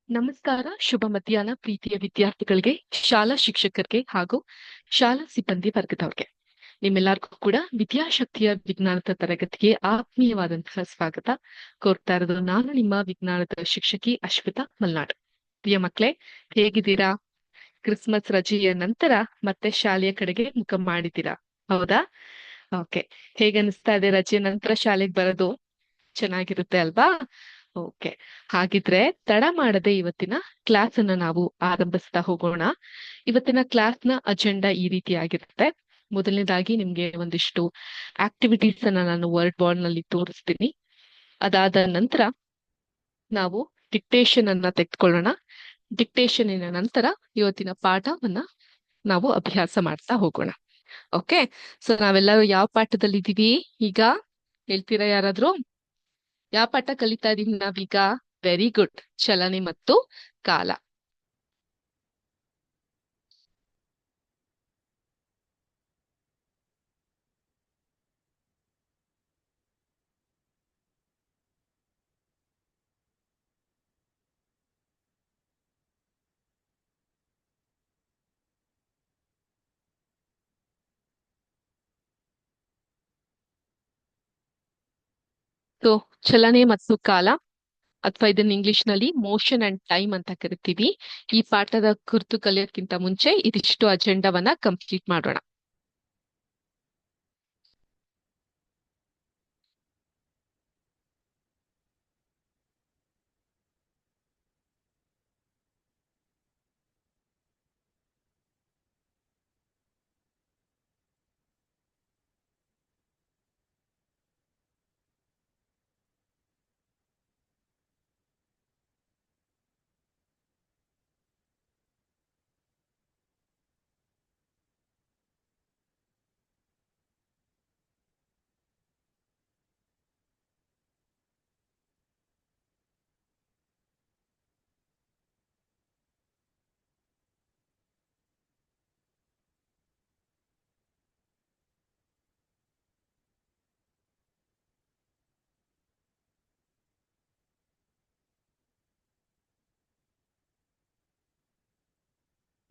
ನಮಸ್ಕಾರ, ಶುಭ ಮಧ್ಯಾಹ್ನ ಪ್ರೀತಿಯ ವಿದ್ಯಾರ್ಥಿಗಳಿಗೆ, ಶಾಲಾ ಶಿಕ್ಷಕರಿಗೆ ಹಾಗೂ ಶಾಲಾ ಸಿಬ್ಬಂದಿ ವರ್ಗದವ್ರಿಗೆ. ನಿಮ್ಮೆಲ್ಲರಿಗೂ ಕೂಡ ವಿದ್ಯಾಶಕ್ತಿಯ ವಿಜ್ಞಾನದ ತರಗತಿಗೆ ಆತ್ಮೀಯವಾದಂತಹ ಸ್ವಾಗತ ಕೋರ್ತಾ ಇರೋದು ನಾನು ನಿಮ್ಮ ವಿಜ್ಞಾನದ ಶಿಕ್ಷಕಿ ಅಶ್ವಿತಾ ಮಲ್ನಾಡ್. ಪ್ರಿಯ ಮಕ್ಕಳೇ, ಹೇಗಿದ್ದೀರಾ? ಕ್ರಿಸ್ಮಸ್ ರಜೆಯ ನಂತರ ಮತ್ತೆ ಶಾಲೆಯ ಕಡೆಗೆ ಮುಖ ಮಾಡಿದ್ದೀರಾ, ಹೌದಾ? ಓಕೆ. ಹೇಗನ್ನಿಸ್ತಾ ಇದೆ ರಜೆಯ ನಂತರ ಶಾಲೆಗೆ ಬರೋದು? ಚೆನ್ನಾಗಿರುತ್ತೆ ಅಲ್ವಾ? ಓಕೆ. ಹಾಗಿದ್ರೆ ತಡ ಮಾಡದೆ ಇವತ್ತಿನ ಕ್ಲಾಸ್ ಅನ್ನ ನಾವು ಆರಂಭಿಸ್ತಾ ಹೋಗೋಣ. ಇವತ್ತಿನ ಕ್ಲಾಸ್ ನ ಅಜೆಂಡಾ ಈ ರೀತಿಯಾಗಿರುತ್ತೆ. ಮೊದಲನೇದಾಗಿ ನಿಮ್ಗೆ ಒಂದಿಷ್ಟು ಆಕ್ಟಿವಿಟೀಸ್ ಅನ್ನ ನಾನು ವರ್ಡ್ ಬಾಂಡ್ ನಲ್ಲಿ ತೋರಿಸ್ತೀನಿ. ಅದಾದ ನಂತರ ನಾವು ಡಿಕ್ಟೇಷನ್ ಅನ್ನ ತೆಗೆದುಕೊಳ್ಳೋಣ. ಡಿಕ್ಟೇಷನ್ ನಂತರ ಇವತ್ತಿನ ಪಾಠವನ್ನ ನಾವು ಅಭ್ಯಾಸ ಮಾಡ್ತಾ ಹೋಗೋಣ. ಓಕೆ. ಸೊ ನಾವೆಲ್ಲರೂ ಯಾವ ಪಾಠದಲ್ಲಿ ಇದ್ದೀವಿ ಈಗ? ಹೇಳ್ತೀರಾ ಯಾರಾದ್ರೂ? ಯಾವ ಪಾಠ ಕಲಿತಾ ಇದೀವಿ ನಾವೀಗ? ವೆರಿ ಗುಡ್, ಚಲನೆ ಮತ್ತು ಕಾಲ. ಸೊ ಚಲನೆ ಮತ್ತು ಕಾಲ, ಅಥವಾ ಇದನ್ನ ಇಂಗ್ಲಿಷ್ ನಲ್ಲಿ ಮೋಷನ್ ಅಂಡ್ ಟೈಮ್ ಅಂತ ಕರಿತೀವಿ. ಈ ಪಾಠದ ಕುರಿತು ಕಲಿಯೋಕ್ಕಿಂತ ಮುಂಚೆ ಇದಿಷ್ಟು ಅಜೆಂಡಾವನ್ನ ಕಂಪ್ಲೀಟ್ ಮಾಡೋಣ.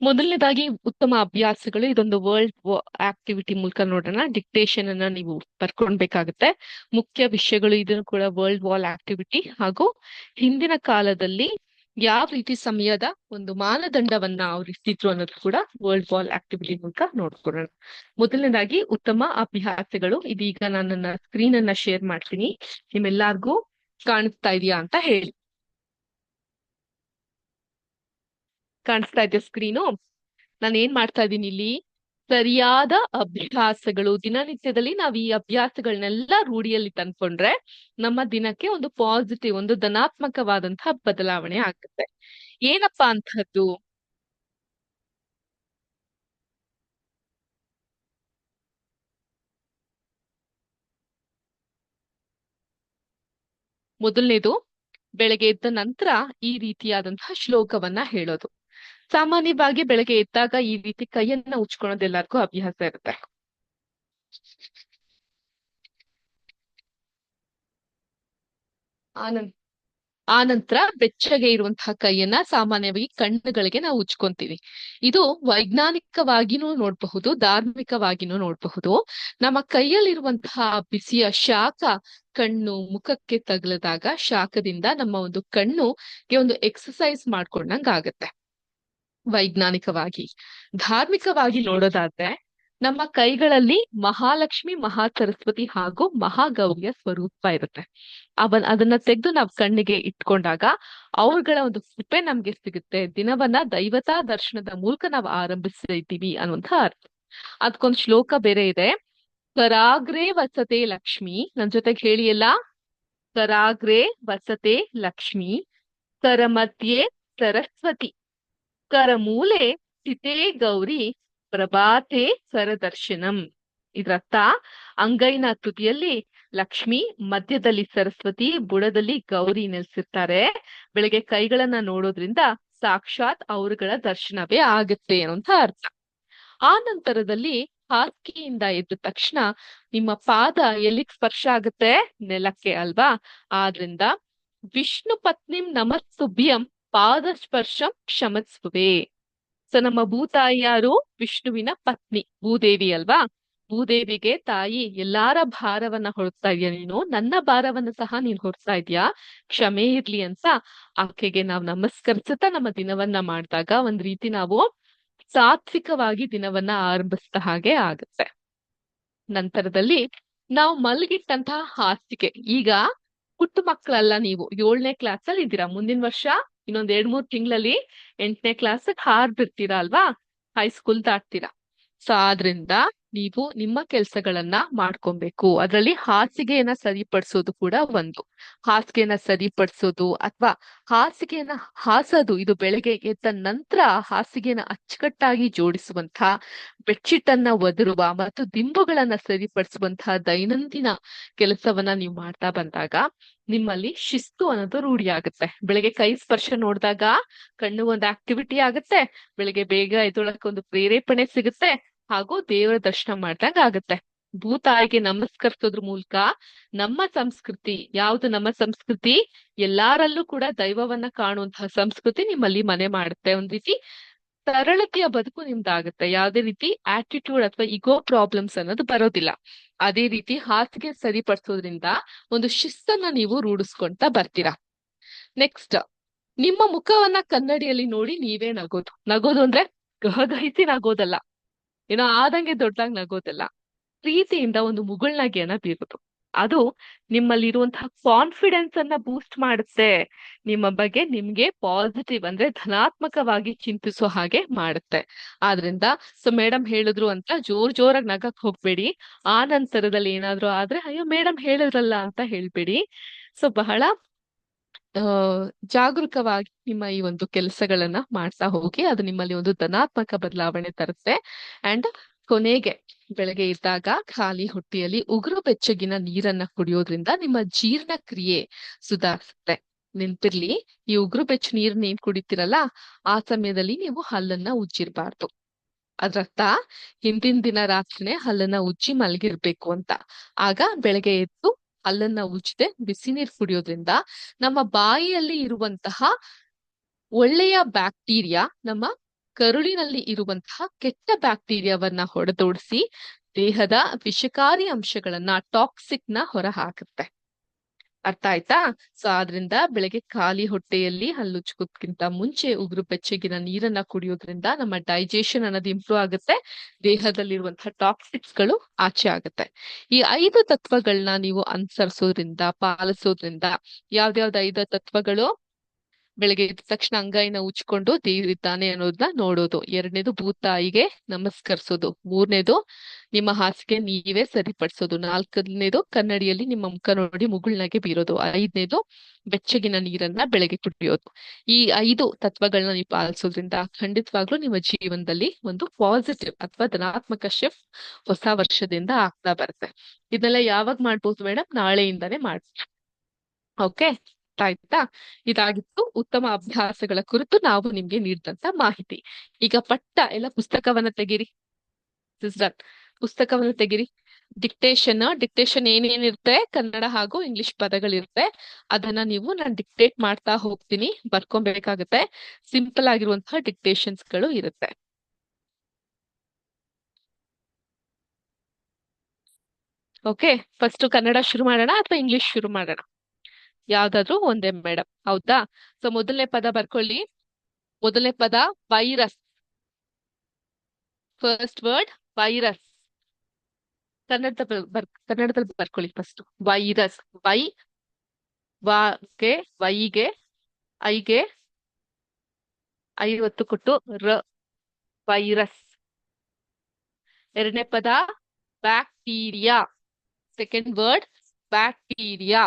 ಮೊದಲನೇದಾಗಿ ಉತ್ತಮ ಅಭ್ಯಾಸಗಳು, ಇದೊಂದು ವರ್ಲ್ಡ್ ಆಕ್ಟಿವಿಟಿ ಮೂಲಕ ನೋಡೋಣ. ಡಿಕ್ಟೇಷನ್ ಅನ್ನ ನೀವು ಬರ್ಕೊಳ್ಬೇಕಾಗುತ್ತೆ. ಮುಖ್ಯ ವಿಷಯಗಳು ಇದನ್ನು ಕೂಡ ವರ್ಲ್ಡ್ ವಾಲ್ ಆಕ್ಟಿವಿಟಿ ಹಾಗೂ ಹಿಂದಿನ ಕಾಲದಲ್ಲಿ ಯಾವ ರೀತಿ ಸಮಯದ ಒಂದು ಮಾನದಂಡವನ್ನ ಅವ್ರು ಇಟ್ಟಿದ್ರು ಅನ್ನೋದು ಕೂಡ ವರ್ಲ್ಡ್ ವಾಲ್ ಆಕ್ಟಿವಿಟಿ ಮೂಲಕ ನೋಡ್ಕೊಳ್ಳೋಣ. ಮೊದಲನೇದಾಗಿ ಉತ್ತಮ ಅಭ್ಯಾಸಗಳು. ಇದೀಗ ನಾನು ನನ್ನ ಸ್ಕ್ರೀನ್ ಅನ್ನ ಶೇರ್ ಮಾಡ್ತೀನಿ. ನಿಮ್ಮೆಲ್ಲಾರ್ಗೂ ಕಾಣಿಸ್ತಾ ಇದೆಯಾ ಅಂತ ಹೇಳಿ. ಕಾಣಿಸ್ತಾ ಇದೆಯಾ ಸ್ಕ್ರೀನು? ನಾನು ಏನ್ ಮಾಡ್ತಾ ಇದ್ದೀನಿ ಇಲ್ಲಿ? ಸರಿಯಾದ ಅಭ್ಯಾಸಗಳು. ದಿನನಿತ್ಯದಲ್ಲಿ ನಾವು ಈ ಅಭ್ಯಾಸಗಳನ್ನೆಲ್ಲ ರೂಢಿಯಲ್ಲಿ ತಂದ್ಕೊಂಡ್ರೆ ನಮ್ಮ ದಿನಕ್ಕೆ ಒಂದು ಪಾಸಿಟಿವ್, ಒಂದು ಧನಾತ್ಮಕವಾದಂತಹ ಬದಲಾವಣೆ ಆಗುತ್ತೆ. ಏನಪ್ಪಾ ಅಂತಹದ್ದು? ಮೊದಲನೇದು, ಬೆಳಗ್ಗೆ ಎದ್ದ ನಂತರ ಈ ರೀತಿಯಾದಂತಹ ಶ್ಲೋಕವನ್ನ ಹೇಳೋದು. ಸಾಮಾನ್ಯವಾಗಿ ಬೆಳಗ್ಗೆ ಎದ್ದಾಗ ಈ ರೀತಿ ಕೈಯನ್ನ ಉಜ್ಕೊಳ್ಳೋದು ಎಲ್ಲರಿಗೂ ಅಭ್ಯಾಸ ಇರುತ್ತೆ. ಆನಂದ್ ಆನಂತರ ಬೆಚ್ಚಗೆ ಇರುವಂತಹ ಕೈಯನ್ನ ಸಾಮಾನ್ಯವಾಗಿ ಕಣ್ಣುಗಳಿಗೆ ನಾವು ಉಜ್ಕೊಂತೀವಿ. ಇದು ವೈಜ್ಞಾನಿಕವಾಗಿನೂ ನೋಡಬಹುದು, ಧಾರ್ಮಿಕವಾಗಿನೂ ನೋಡಬಹುದು. ನಮ್ಮ ಕೈಯಲ್ಲಿರುವಂತಹ ಬಿಸಿಯ ಶಾಖ ಕಣ್ಣು ಮುಖಕ್ಕೆ ತಗಲದಾಗ ಶಾಖದಿಂದ ನಮ್ಮ ಒಂದು ಕಣ್ಣುಗೆ ಒಂದು ಎಕ್ಸಸೈಸ್ ಮಾಡ್ಕೊಂಡಂಗ ಆಗತ್ತೆ. ವೈಜ್ಞಾನಿಕವಾಗಿ. ಧಾರ್ಮಿಕವಾಗಿ ನೋಡೋದಾದ್ರೆ ನಮ್ಮ ಕೈಗಳಲ್ಲಿ ಮಹಾಲಕ್ಷ್ಮಿ, ಮಹಾ ಸರಸ್ವತಿ ಹಾಗೂ ಮಹಾಗೌರಿಯ ಸ್ವರೂಪ ಇರುತ್ತೆ. ಅದನ್ನ ತೆಗೆದು ನಾವು ಕಣ್ಣಿಗೆ ಇಟ್ಕೊಂಡಾಗ ಅವ್ರಗಳ ಒಂದು ಕೃಪೆ ನಮ್ಗೆ ಸಿಗುತ್ತೆ. ದಿನವನ್ನ ದೈವತಾ ದರ್ಶನದ ಮೂಲಕ ನಾವು ಆರಂಭಿಸಿದ್ದೀವಿ ಅನ್ನುವಂಥ ಅರ್ಥ. ಅದಕ್ಕೊಂದು ಶ್ಲೋಕ ಬೇರೆ ಇದೆ. ಕರಾಗ್ರೇ ವಸತೆ ಲಕ್ಷ್ಮಿ. ನನ್ ಜೊತೆಗೆ ಹೇಳಿ ಎಲ್ಲ. ಕರಾಗ್ರೇ ವಸತೆ ಲಕ್ಷ್ಮಿ, ಕರಮಧ್ಯೆ ಸರಸ್ವತಿ, ಕರಮೂಲೆ ಸ್ಥಿತೇ ಗೌರಿ, ಪ್ರಭಾತೆ ಕರದರ್ಶನಂ. ಇದರರ್ಥ, ಅಂಗೈನ ತುದಿಯಲ್ಲಿ ಲಕ್ಷ್ಮಿ, ಮಧ್ಯದಲ್ಲಿ ಸರಸ್ವತಿ, ಬುಡದಲ್ಲಿ ಗೌರಿ ನೆಲೆಸಿರ್ತಾರೆ. ಬೆಳಗ್ಗೆ ಕೈಗಳನ್ನ ನೋಡೋದ್ರಿಂದ ಸಾಕ್ಷಾತ್ ಅವರುಗಳ ದರ್ಶನವೇ ಆಗುತ್ತೆ ಅನ್ನೋಂಥ ಅರ್ಥ. ಆ ನಂತರದಲ್ಲಿ ಹಾಸಿಗೆಯಿಂದ ಎದ್ದ ತಕ್ಷಣ ನಿಮ್ಮ ಪಾದ ಎಲ್ಲಿಗೆ ಸ್ಪರ್ಶ ಆಗುತ್ತೆ? ನೆಲಕ್ಕೆ ಅಲ್ವಾ? ಆದ್ರಿಂದ ವಿಷ್ಣು ಪತ್ನಿಂ ನಮಸ್ತುಭ್ಯಂ ಪಾದಸ್ಪರ್ಶಂ ಕ್ಷಮಸ್ವೇ. ಸೊ ನಮ್ಮ ಭೂತಾಯಿ ಯಾರು? ವಿಷ್ಣುವಿನ ಪತ್ನಿ ಭೂದೇವಿ ಅಲ್ವಾ? ಭೂದೇವಿಗೆ ತಾಯಿ ಎಲ್ಲಾರ ಭಾರವನ್ನ ಹೊರ್ತಾ ಇದೀಯ ನೀನು, ನನ್ನ ಭಾರವನ್ನ ಸಹ ನೀನ್ ಹೊರ್ತಾ ಇದೀಯಾ, ಕ್ಷಮೆ ಇರ್ಲಿ ಅಂತ ಆಕೆಗೆ ನಾವು ನಮಸ್ಕರಿಸುತ್ತಾ ನಮ್ಮ ದಿನವನ್ನ ಮಾಡಿದಾಗ ಒಂದ್ ರೀತಿ ನಾವು ಸಾತ್ವಿಕವಾಗಿ ದಿನವನ್ನ ಆರಂಭಿಸಿದ ಹಾಗೆ ಆಗುತ್ತೆ. ನಂತರದಲ್ಲಿ ನಾವು ಮಲಗಿಟ್ಟಂತಹ ಹಾಸಿಗೆ, ಈಗ ಪುಟ್ಟ ಮಕ್ಕಳಲ್ಲ ನೀವು, 7ನೇ ಕ್ಲಾಸ್ ಅಲ್ಲಿ ಇದ್ದೀರಾ, ಮುಂದಿನ ವರ್ಷ ಇನ್ನೊಂದ್ 2-3 ತಿಂಗಳಲ್ಲಿ 8ನೇ ಕ್ಲಾಸ್ ಹಾರ್ಬಿಡ್ತೀರಾ ಅಲ್ವಾ, ಹೈಸ್ಕೂಲ್ ದಾಟ್ತೀರಾ. ಸೊ ಆದ್ರಿಂದ ನೀವು ನಿಮ್ಮ ಕೆಲ್ಸಗಳನ್ನ ಮಾಡ್ಕೊಬೇಕು. ಅದ್ರಲ್ಲಿ ಹಾಸಿಗೆಯನ್ನ ಸರಿಪಡಿಸೋದು ಕೂಡ ಒಂದು. ಹಾಸಿಗೆಯನ್ನ ಸರಿಪಡಿಸೋದು ಅಥವಾ ಹಾಸಿಗೆಯನ್ನ ಹಾಸೋದು, ಇದು ಬೆಳಗ್ಗೆ ಎದ್ದ ನಂತರ ಹಾಸಿಗೆಯನ್ನ ಅಚ್ಚುಕಟ್ಟಾಗಿ ಜೋಡಿಸುವಂತ, ಬೆಡ್ಶೀಟ್ ಅನ್ನ ಒದರುವ ಮತ್ತು ದಿಂಬುಗಳನ್ನ ಸರಿಪಡಿಸುವಂತಹ ದೈನಂದಿನ ಕೆಲಸವನ್ನ ನೀವು ಮಾಡ್ತಾ ಬಂದಾಗ ನಿಮ್ಮಲ್ಲಿ ಶಿಸ್ತು ಅನ್ನೋದು ರೂಢಿ ಆಗುತ್ತೆ. ಬೆಳಗ್ಗೆ ಕೈ ಸ್ಪರ್ಶ ನೋಡಿದಾಗ ಕಣ್ಣು ಒಂದು ಆಕ್ಟಿವಿಟಿ ಆಗುತ್ತೆ, ಬೆಳಗ್ಗೆ ಬೇಗ ಎದ್ದೊಳಕ್ಕೆ ಒಂದು ಪ್ರೇರೇಪಣೆ ಸಿಗುತ್ತೆ, ಹಾಗೂ ದೇವರ ದರ್ಶನ ಮಾಡ್ದಂಗ ಆಗುತ್ತೆ. ಭೂತಾಯಿಗೆ ನಮಸ್ಕರಿಸೋದ್ರ ಮೂಲಕ ನಮ್ಮ ಸಂಸ್ಕೃತಿ ಯಾವ್ದು? ನಮ್ಮ ಸಂಸ್ಕೃತಿ ಎಲ್ಲಾರಲ್ಲೂ ಕೂಡ ದೈವವನ್ನ ಕಾಣುವಂತಹ ಸಂಸ್ಕೃತಿ ನಿಮ್ಮಲ್ಲಿ ಮನೆ ಮಾಡುತ್ತೆ. ಒಂದ್ ರೀತಿ ಸರಳತೆಯ ಬದುಕು ನಿಮ್ದಾಗುತ್ತೆ. ಯಾವುದೇ ರೀತಿ ಆಟಿಟ್ಯೂಡ್ ಅಥವಾ ಇಗೋ ಪ್ರಾಬ್ಲಮ್ಸ್ ಅನ್ನೋದು ಬರೋದಿಲ್ಲ. ಅದೇ ರೀತಿ ಹಾಸಿಗೆ ಸರಿಪಡಿಸೋದ್ರಿಂದ ಒಂದು ಶಿಸ್ತನ್ನ ನೀವು ರೂಢಿಸ್ಕೊಂತ ಬರ್ತೀರಾ. ನೆಕ್ಸ್ಟ್, ನಿಮ್ಮ ಮುಖವನ್ನ ಕನ್ನಡಿಯಲ್ಲಿ ನೋಡಿ ನೀವೇ ನಗೋದು. ನಗೋದು ಅಂದ್ರೆ ಗಹಗಹಿಸಿ ನಗೋದಲ್ಲ, ಏನೋ ಆದಂಗೆ ದೊಡ್ಡದಾಗಿ ನಗೋದಲ್ಲ, ಪ್ರೀತಿಯಿಂದ ಒಂದು ಮುಗುಳ್ನಗೆಯನ್ನ ಬೀರೋದು. ಅದು ನಿಮ್ಮಲ್ಲಿರುವಂತಹ ಕಾನ್ಫಿಡೆನ್ಸ್ ಅನ್ನ ಬೂಸ್ಟ್ ಮಾಡುತ್ತೆ. ನಿಮ್ಮ ಬಗ್ಗೆ ನಿಮ್ಗೆ ಪಾಸಿಟಿವ್ ಅಂದ್ರೆ ಧನಾತ್ಮಕವಾಗಿ ಚಿಂತಿಸೋ ಹಾಗೆ ಮಾಡುತ್ತೆ. ಆದ್ರಿಂದ ಸೊ ಮೇಡಮ್ ಹೇಳಿದ್ರು ಅಂತ ಜೋರಾಗಿ ನಗಕ್ ಹೋಗ್ಬೇಡಿ. ಆ ನಂತರದಲ್ಲಿ ಏನಾದ್ರು ಆದ್ರೆ ಅಯ್ಯೋ ಮೇಡಮ್ ಹೇಳಿದ್ರಲ್ಲ ಅಂತ ಹೇಳ್ಬೇಡಿ. ಸೊ ಬಹಳ ಆ ಜಾಗರೂಕವಾಗಿ ನಿಮ್ಮ ಈ ಒಂದು ಕೆಲಸಗಳನ್ನ ಮಾಡ್ತಾ ಹೋಗಿ, ಅದು ನಿಮ್ಮಲ್ಲಿ ಒಂದು ಧನಾತ್ಮಕ ಬದಲಾವಣೆ ತರುತ್ತೆ. ಅಂಡ್ ಕೊನೆಗೆ ಬೆಳಗ್ಗೆ ಇದ್ದಾಗ ಖಾಲಿ ಹೊಟ್ಟೆಯಲ್ಲಿ ಉಗುರು ಬೆಚ್ಚಗಿನ ನೀರನ್ನ ಕುಡಿಯೋದ್ರಿಂದ ನಿಮ್ಮ ಜೀರ್ಣಕ್ರಿಯೆ ಸುಧಾರಿಸುತ್ತೆ. ನೆನ್ಪಿರ್ಲಿ, ಈ ಉಗುರು ಬೆಚ್ಚ ನೀರ್ ನೀನ್ ಕುಡಿತೀರಲ್ಲ, ಆ ಸಮಯದಲ್ಲಿ ನೀವು ಹಲ್ಲನ್ನ ಉಜ್ಜಿರ್ಬಾರ್ದು. ಅದ್ರರ್ಥ ಹಿಂದಿನ ದಿನ ರಾತ್ರಿನೇ ಹಲ್ಲನ್ನ ಉಜ್ಜಿ ಮಲಗಿರ್ಬೇಕು ಅಂತ. ಆಗ ಬೆಳಗ್ಗೆ ಎದ್ದು ಹಲ್ಲನ್ನ ಉಜ್ಜದೆ ಬಿಸಿ ನೀರು ಕುಡಿಯೋದ್ರಿಂದ ನಮ್ಮ ಬಾಯಿಯಲ್ಲಿ ಇರುವಂತಹ ಒಳ್ಳೆಯ ಬ್ಯಾಕ್ಟೀರಿಯಾ ನಮ್ಮ ಕರುಳಿನಲ್ಲಿ ಇರುವಂತಹ ಕೆಟ್ಟ ಬ್ಯಾಕ್ಟೀರಿಯಾವನ್ನ ಹೊಡೆದೋಡಿಸಿ ದೇಹದ ವಿಷಕಾರಿ ಅಂಶಗಳನ್ನ, ಟಾಕ್ಸಿಕ್ ನ ಹೊರ ಹಾಕುತ್ತೆ. ಅರ್ಥ ಆಯ್ತಾ? ಸೊ ಆದ್ರಿಂದ ಬೆಳಗ್ಗೆ ಖಾಲಿ ಹೊಟ್ಟೆಯಲ್ಲಿ ಹಲ್ಲುಜ್ಜೋದ್ಕಿಂತ ಮುಂಚೆ ಉಗುರು ಬೆಚ್ಚಗಿನ ನೀರನ್ನ ಕುಡಿಯೋದ್ರಿಂದ ನಮ್ಮ ಡೈಜೆಷನ್ ಅನ್ನೋದು ಇಂಪ್ರೂವ್ ಆಗುತ್ತೆ, ದೇಹದಲ್ಲಿರುವಂತಹ ಟಾಕ್ಸಿಕ್ಸ್ ಗಳು ಆಚೆ ಆಗುತ್ತೆ. ಈ 5 ತತ್ವಗಳನ್ನ ನೀವು ಅನುಸರಿಸೋದ್ರಿಂದ, ಪಾಲಿಸೋದ್ರಿಂದ, ಯಾವ್ದ್ಯಾವ್ದು 5 ತತ್ವಗಳು? ಬೆಳಗ್ಗೆ ಎದ್ದ ತಕ್ಷಣ ಅಂಗೈನ ಉಜ್ಕೊಂಡು ದೇವರಿದ್ದಾನೆ ಅನ್ನೋದನ್ನ ನೋಡೋದು. 2ನೇದು ಭೂತಾಯಿಗೆ ನಮಸ್ಕರಿಸೋದು. 3ನೇದು ನಿಮ್ಮ ಹಾಸಿಗೆ ನೀವೇ ಸರಿಪಡಿಸೋದು. 4ನೇದು ಕನ್ನಡಿಯಲ್ಲಿ ನಿಮ್ಮ ಮುಖ ನೋಡಿ ಮುಗುಳ್ನಗೆ ಬೀರೋದು. 5ನೇದು ಬೆಚ್ಚಗಿನ ನೀರನ್ನ ಬೆಳಗ್ಗೆ ಕುಡಿಯೋದು. ಈ 5 ತತ್ವಗಳನ್ನ ನೀವು ಪಾಲಿಸೋದ್ರಿಂದ ಖಂಡಿತವಾಗ್ಲೂ ನಿಮ್ಮ ಜೀವನದಲ್ಲಿ ಒಂದು ಪಾಸಿಟಿವ್ ಅಥವಾ ಧನಾತ್ಮಕ ಶಿಫ್ಟ್ ಹೊಸ ವರ್ಷದಿಂದ ಆಗ್ತಾ ಬರುತ್ತೆ. ಇದನ್ನೆಲ್ಲ ಯಾವಾಗ ಮಾಡ್ಬೋದು ಮೇಡಮ್? ನಾಳೆಯಿಂದಾನೇ ಮಾಡ್ಬೋದು. ಓಕೆ, ಆಯ್ತಾ? ಇದಾಗಿತ್ತು ಉತ್ತಮ ಅಭ್ಯಾಸಗಳ ಕುರಿತು ನಾವು ನಿಮ್ಗೆ ನೀಡಿದಂತ ಮಾಹಿತಿ. ಈಗ ಪಟ್ಟ ಎಲ್ಲ ಪುಸ್ತಕವನ್ನ ತೆಗಿರಿ ಸಿಸ್ಟರ್, ಪುಸ್ತಕವನ್ನ ತೆಗಿರಿ. ಡಿಕ್ಟೇಷನ್ ಏನೇನಿರುತ್ತೆ, ಕನ್ನಡ ಹಾಗೂ ಇಂಗ್ಲಿಷ್ ಪದಗಳಿರುತ್ತೆ, ಅದನ್ನ ನಾನು ಡಿಕ್ಟೇಟ್ ಮಾಡ್ತಾ ಹೋಗ್ತೀನಿ, ಬರ್ಕೊಬೇಕಾಗತ್ತೆ. ಸಿಂಪಲ್ ಆಗಿರುವಂತಹ ಡಿಕ್ಟೇಷನ್ಸ್ ಗಳು ಇರುತ್ತೆ. ಓಕೆ, ಫಸ್ಟ್ ಕನ್ನಡ ಶುರು ಮಾಡೋಣ ಅಥವಾ ಇಂಗ್ಲಿಷ್ ಶುರು ಮಾಡೋಣ? ಯಾವ್ದಾದ್ರು ಒಂದೇ ಮೇಡಮ್, ಹೌದಾ? ಸೊ ಮೊದಲನೇ ಪದ ಬರ್ಕೊಳ್ಳಿ. ಮೊದಲನೇ ಪದ ವೈರಸ್. First word virus. ಕನ್ನಡದಲ್ಲಿ ಬರ್ಕೊಳ್ಳಿ ಫಸ್ಟ್. ವೈರಸ್. ಗೆ ವೈಗೆ ಐಗೆ 50 ಕೊಟ್ಟು ವೈರಸ್. 2ನೇ ಪದ bacteria. Second word bacteria.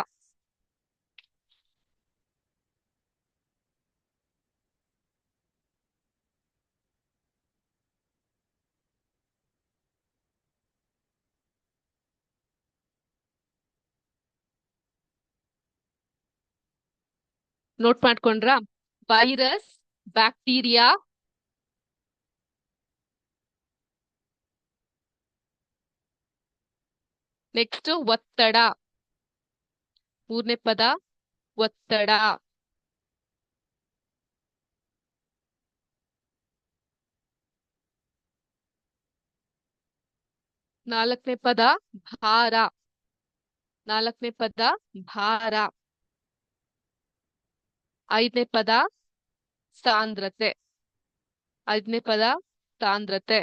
Note ಮಾಡ್ಕೊಂಡ್ರಾ? ವೈರಸ್, ಬ್ಯಾಕ್ಟೀರಿಯಾ, ನೆಕ್ಸ್ಟ್ ಒತ್ತಡ. 3ನೇ ಪದ ಒತ್ತಡ. ನಾಲ್ಕನೇ ಪದ ಭಾರ. ನಾಲ್ಕನೇ ಪದ ಭಾರ. ಐದನೇ ಪದ ಸಾಂದ್ರತೆ. ಐದನೇ ಪದ ಸಾಂದ್ರತೆ.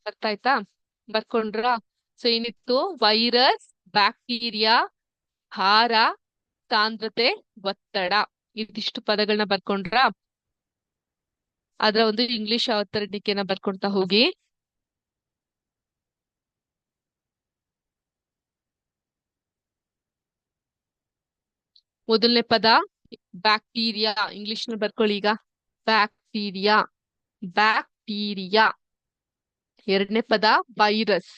ಅರ್ಥ ಆಯ್ತಾ? ಬರ್ಕೊಂಡ್ರ? ಸೊ ಏನಿತ್ತು? ವೈರಸ್, ಬ್ಯಾಕ್ಟೀರಿಯಾ, ಭಾರ, ಸಾಂದ್ರತೆ, ಒತ್ತಡ. ಇದಿಷ್ಟು ಪದಗಳನ್ನ ಬರ್ಕೊಂಡ್ರ? ಅದರ ಒಂದು ಇಂಗ್ಲಿಷ್ ಅವತರಣಿಕೆನ ಬರ್ಕೊಂತಾ ಹೋಗಿ. ಮೊದಲನೇ ಪದ ಬ್ಯಾಕ್ಟೀರಿಯಾ, ಇಂಗ್ಲಿಷ್ ನ ಬರ್ಕೊಳ್ಳಿ ಈಗ. Bacteria, bacteria. ಎರಡನೇ ಪದ ವೈರಸ್.